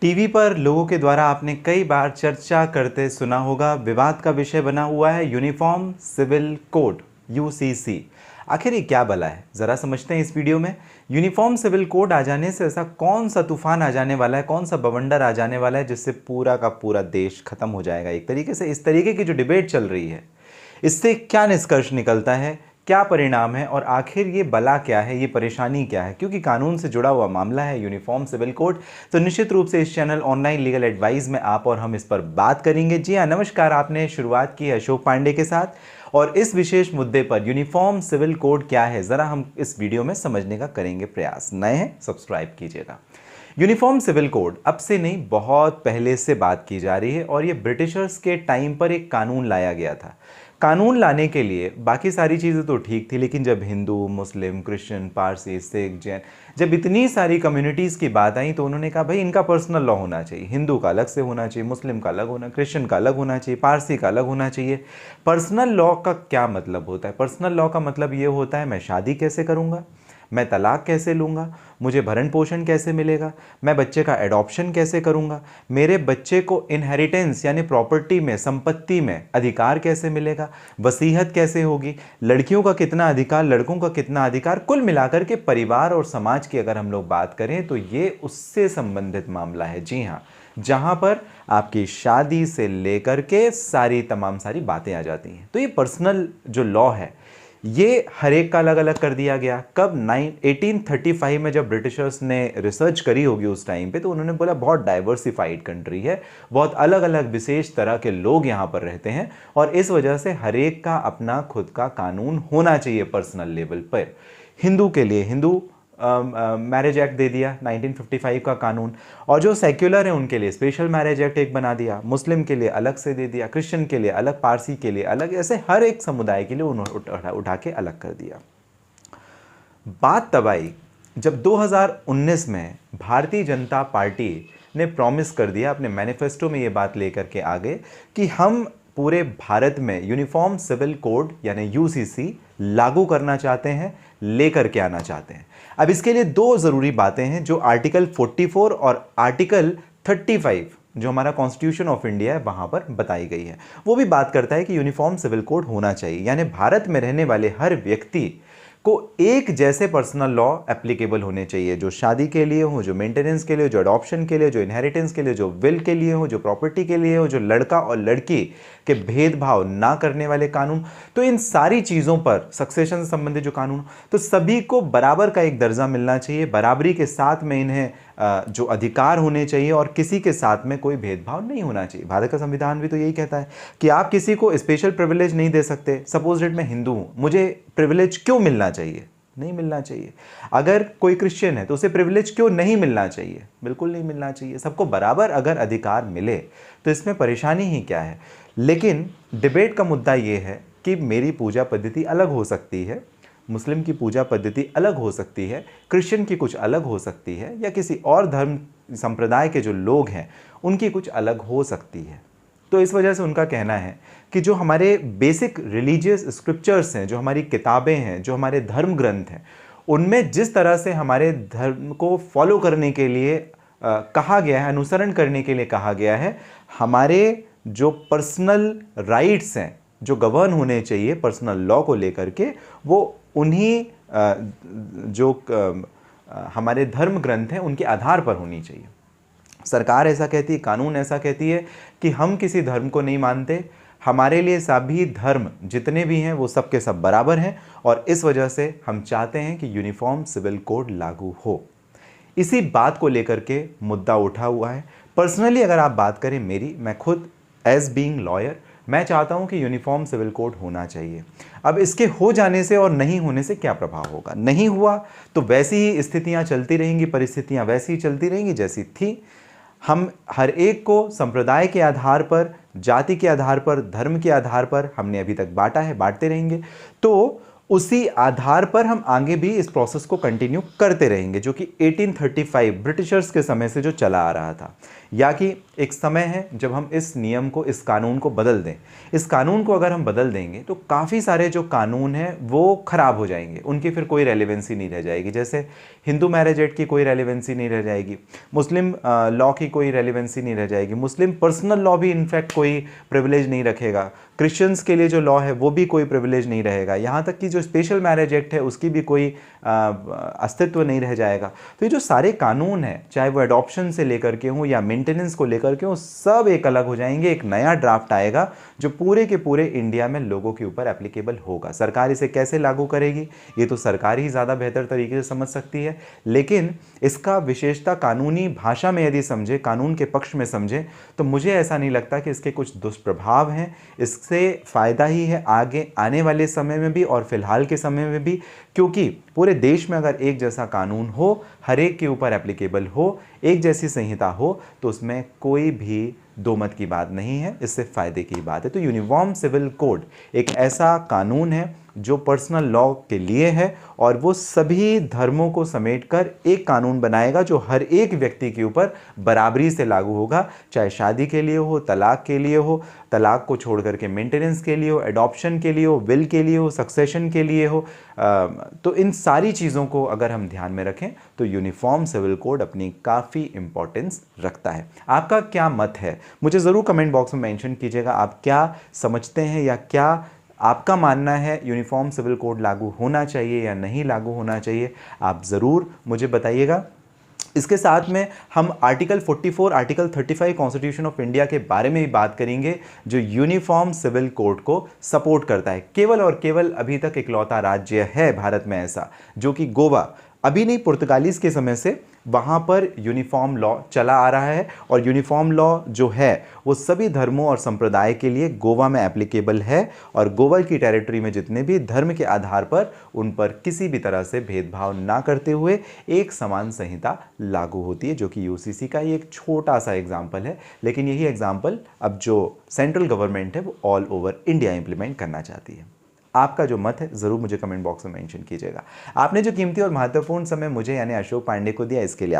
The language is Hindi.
टीवी पर लोगों के द्वारा आपने कई बार चर्चा करते सुना होगा, विवाद का विषय बना हुआ है यूनिफॉर्म सिविल कोड यूसीसी। आखिर ये क्या भला है, जरा समझते हैं इस वीडियो में। यूनिफॉर्म सिविल कोड आ जाने से ऐसा कौन सा तूफान आ जाने वाला है, कौन सा बवंडर आ जाने वाला है जिससे पूरा का पूरा देश खत्म हो जाएगा। एक तरीके से इस तरीके की जो डिबेट चल रही है, इससे क्या निष्कर्ष निकलता है, क्या परिणाम है और आखिर ये बला क्या है, ये परेशानी क्या है। क्योंकि कानून से जुड़ा हुआ मामला है यूनिफॉर्म सिविल कोड, तो निश्चित रूप से इस चैनल ऑनलाइन लीगल एडवाइस में आप और हम इस पर बात करेंगे। जी हाँ, नमस्कार। आपने शुरुआत की है अशोक पांडे के साथ और इस विशेष मुद्दे पर यूनिफॉर्म सिविल कोड क्या है, ज़रा हम इस वीडियो में समझने का करेंगे प्रयास। नए हैं, सब्सक्राइब कीजिएगा। यूनिफॉर्म सिविल कोड अब से नहीं, बहुत पहले से बात की जा रही है और ये ब्रिटिशर्स के टाइम पर एक कानून लाया गया था। कानून लाने के लिए बाकी सारी चीज़ें तो ठीक थी, लेकिन जब हिंदू, मुस्लिम, क्रिश्चियन, पारसी, सिख, जैन, जब इतनी सारी कम्युनिटीज़ की बात आई तो उन्होंने कहा भाई इनका पर्सनल लॉ होना चाहिए। हिंदू का अलग से होना चाहिए, मुस्लिम का अलग होना, क्रिश्चियन का अलग होना चाहिए, पारसी का अलग होना चाहिए। पर्सनल लॉ का क्या मतलब होता है? पर्सनल लॉ का मतलब ये होता है मैं शादी कैसे करूँगा, मैं तलाक कैसे लूँगा, मुझे भरण पोषण कैसे मिलेगा, मैं बच्चे का एडॉप्शन कैसे करूँगा, मेरे बच्चे को इनहेरिटेंस यानी प्रॉपर्टी में, संपत्ति में अधिकार कैसे मिलेगा, वसीयत कैसे होगी, लड़कियों का कितना अधिकार, लड़कों का कितना अधिकार। कुल मिलाकर के परिवार और समाज की अगर हम लोग बात करें तो ये उससे संबंधित मामला है। जी हाँ, जहाँ पर आपकी शादी से लेकर के तमाम सारी बातें आ जाती हैं। तो ये पर्सनल जो लॉ है ये हर एक का अलग अलग कर दिया गया। कब? 1835 में जब ब्रिटिशर्स ने रिसर्च करी होगी उस टाइम पे, तो उन्होंने बोला बहुत डाइवर्सिफाइड कंट्री है, बहुत अलग अलग विशेष तरह के लोग यहाँ पर रहते हैं और इस वजह से हर एक का अपना खुद का कानून होना चाहिए पर्सनल लेवल पर। हिंदू के लिए हिंदू मैरिज एक्ट दे दिया 1955 का कानून, और जो सेक्युलर है उनके लिए स्पेशल मैरिज एक्ट एक बना दिया, मुस्लिम के लिए अलग से दे दिया, क्रिश्चियन के लिए अलग, पारसी के लिए अलग, ऐसे हर एक समुदाय के लिए उन्होंने उठा के अलग कर दिया। बात तब आई जब 2019 में भारतीय जनता पार्टी ने प्रॉमिस कर दिया अपने मैनिफेस्टो में, ये बात लेकर के आगे कि हम पूरे भारत में यूनिफॉर्म सिविल कोड यानी यूसीसी लागू करना चाहते हैं, लेकर के आना चाहते हैं। अब इसके लिए दो ज़रूरी बातें हैं जो आर्टिकल 44 और आर्टिकल 35 जो हमारा कॉन्स्टिट्यूशन ऑफ इंडिया है वहाँ पर बताई गई है। वो भी बात करता है कि यूनिफॉर्म सिविल कोड होना चाहिए, यानी भारत में रहने वाले हर व्यक्ति को एक जैसे पर्सनल लॉ एप्लीकेबल होने चाहिए, जो शादी के लिए हो, जो मेंटेनेंस के लिए हो, जो अडॉप्शन के लिए, जो इनहेरिटेंस के लिए, जो विल के लिए हो, जो प्रॉपर्टी के लिए हो, जो लड़का और लड़की के भेदभाव ना करने वाले कानून। तो इन सारी चीज़ों पर, सक्सेशन से संबंधित जो कानून, तो सभी को बराबर का एक दर्जा मिलना चाहिए, बराबरी के साथ में इन्हें जो अधिकार होने चाहिए और किसी के साथ में कोई भेदभाव नहीं होना चाहिए। भारत का संविधान भी तो यही कहता है कि आप किसी को स्पेशल प्रिविलेज नहीं दे सकते। सपोज डेट मैं हिंदू हूँ, मुझे प्रिविलेज क्यों मिलना चाहिए? नहीं मिलना चाहिए। अगर कोई क्रिश्चियन है तो उसे प्रिविलेज क्यों नहीं मिलना चाहिए? बिल्कुल नहीं मिलना चाहिए। सबको बराबर अगर अधिकार मिले तो इसमें परेशानी ही क्या है। लेकिन डिबेट का मुद्दा ये है कि मेरी पूजा पद्धति अलग हो सकती है, मुस्लिम की पूजा पद्धति अलग हो सकती है, क्रिश्चियन की कुछ अलग हो सकती है, या किसी और धर्म संप्रदाय के जो लोग हैं उनकी कुछ अलग हो सकती है। तो इस वजह से उनका कहना है कि जो हमारे बेसिक रिलीजियस स्क्रिप्चर्स हैं, जो हमारी किताबें हैं, जो हमारे धर्म ग्रंथ हैं, उनमें जिस तरह से हमारे धर्म को फॉलो करने के लिए कहा गया है, अनुसरण करने के लिए कहा गया है, हमारे जो पर्सनल राइट्स हैं जो गवर्न होने चाहिए पर्सनल लॉ को लेकर के, वो उन्हीं जो हमारे धर्म ग्रंथ हैं उनके आधार पर होनी चाहिए। सरकार ऐसा कहती है, कानून ऐसा कहती है कि हम किसी धर्म को नहीं मानते, हमारे लिए सभी धर्म जितने भी हैं वो सब के सब बराबर हैं और इस वजह से हम चाहते हैं कि यूनिफॉर्म सिविल कोड लागू हो। इसी बात को लेकर के मुद्दा उठा हुआ है। पर्सनली अगर आप बात करें मेरी, मैं खुद एज बीइंग लॉयर, मैं चाहता हूं कि यूनिफॉर्म सिविल कोड होना चाहिए। अब इसके हो जाने से और नहीं होने से क्या प्रभाव होगा? नहीं हुआ तो वैसी ही स्थितियां चलती रहेंगी, परिस्थितियां वैसी ही चलती रहेंगी जैसी थी। हम हर एक को संप्रदाय के आधार पर, जाति के आधार पर, धर्म के आधार पर हमने अभी तक बांटा है, बांटते रहेंगे। तो उसी आधार पर हम आगे भी इस प्रोसेस को कंटिन्यू करते रहेंगे, जो कि 1835 ब्रिटिशर्स के समय से जो चला आ रहा था। या कि एक समय है जब हम इस नियम को, इस कानून को बदल दें। इस कानून को अगर हम बदल देंगे तो काफ़ी सारे जो कानून हैं वो ख़राब हो जाएंगे, उनकी फिर कोई रेलेवेंसी नहीं रह जाएगी। जैसे हिंदू मैरिज एक्ट की कोई रेलेवेंसी नहीं रह जाएगी, मुस्लिम लॉ की कोई रेलेवेंसी नहीं रह जाएगी, मुस्लिम पर्सनल लॉ भी इनफैक्ट कोई प्रिविलेज नहीं रखेगा, क्रिश्चियंस के लिए जो लॉ है वो भी कोई प्रिविलेज नहीं रहेगा, यहाँ तक कि जो स्पेशल मैरिज एक्ट है उसकी भी कोई अस्तित्व नहीं रह जाएगा। तो ये जो सारे कानून हैं, चाहे वो एडॉप्शन से लेकर के हों या मेंटेनेंस को लेकर के हों, सब एक अलग हो जाएंगे। एक नया ड्राफ्ट आएगा जो पूरे के पूरे इंडिया में लोगों के ऊपर एप्लीकेबल होगा। सरकार इसे कैसे लागू करेगी ये तो सरकार ही ज़्यादा बेहतर तरीके से समझ सकती है, लेकिन इसका विशेषता कानूनी भाषा में यदि समझे, कानून के पक्ष में समझे, तो मुझे ऐसा नहीं लगता कि इसके कुछ दुष्प्रभाव हैं। इससे फ़ायदा ही है आगे आने वाले समय में भी और फिलहाल के समय में भी, क्योंकि पूरे देश में अगर एक जैसा कानून हो, हर एक के ऊपर एप्लीकेबल हो, एक जैसी संहिता हो, तो उसमें कोई भी दो मत की बात नहीं है, इससे फ़ायदे की बात है। तो यूनिफॉर्म सिविल कोड एक ऐसा कानून है जो पर्सनल लॉ के लिए है और वो सभी धर्मों को समेटकर एक कानून बनाएगा जो हर एक व्यक्ति के ऊपर बराबरी से लागू होगा, चाहे शादी के लिए हो, तलाक के लिए हो, तलाक को छोड़ करके मेंटेनेंस के लिए हो, एडॉप्शन के लिए हो, विल के लिए हो, सक्सेशन के लिए हो। तो इन सारी चीज़ों को अगर हम ध्यान में रखें तो यूनिफॉर्म सिविल कोड अपनी काफ़ी इंपॉर्टेंस रखता है। आपका क्या मत है मुझे ज़रूर कमेंट बॉक्स में मेंशन कीजिएगा। आप क्या समझते हैं या क्या आपका मानना है, यूनिफॉर्म सिविल कोड लागू होना चाहिए या नहीं लागू होना चाहिए, आप ज़रूर मुझे बताइएगा। इसके साथ में हम article 44, article 35 constitution of India के बारे में भी बात करेंगे जो यूनिफॉर्म सिविल कोड को सपोर्ट करता है। केवल और केवल अभी तक इकलौता राज्य है भारत में ऐसा, जो कि गोवा, अभी नहीं, पुर्तगालीज के समय से वहाँ पर यूनिफॉर्म लॉ चला आ रहा है और यूनिफॉर्म लॉ जो है वो सभी धर्मों और संप्रदाय के लिए गोवा में एप्लीकेबल है और गोवा की टेरिटरी में जितने भी धर्म के आधार पर उन पर किसी भी तरह से भेदभाव ना करते हुए एक समान संहिता लागू होती है, जो कि यूसीसी का ही एक छोटा सा एग्जाम्पल है। लेकिन यही एग्जाम्पल अब जो सेंट्रल गवर्नमेंट है वो ऑल ओवर इंडिया इंप्लीमेंट करना चाहती है। आपका जो मत है ज़रूर मुझे कमेंट बॉक्स में मेंशन कीजिएगा। आपने जो कीमती और महत्वपूर्ण समय मुझे यानी अशोक पांडे को दिया, इसके लिए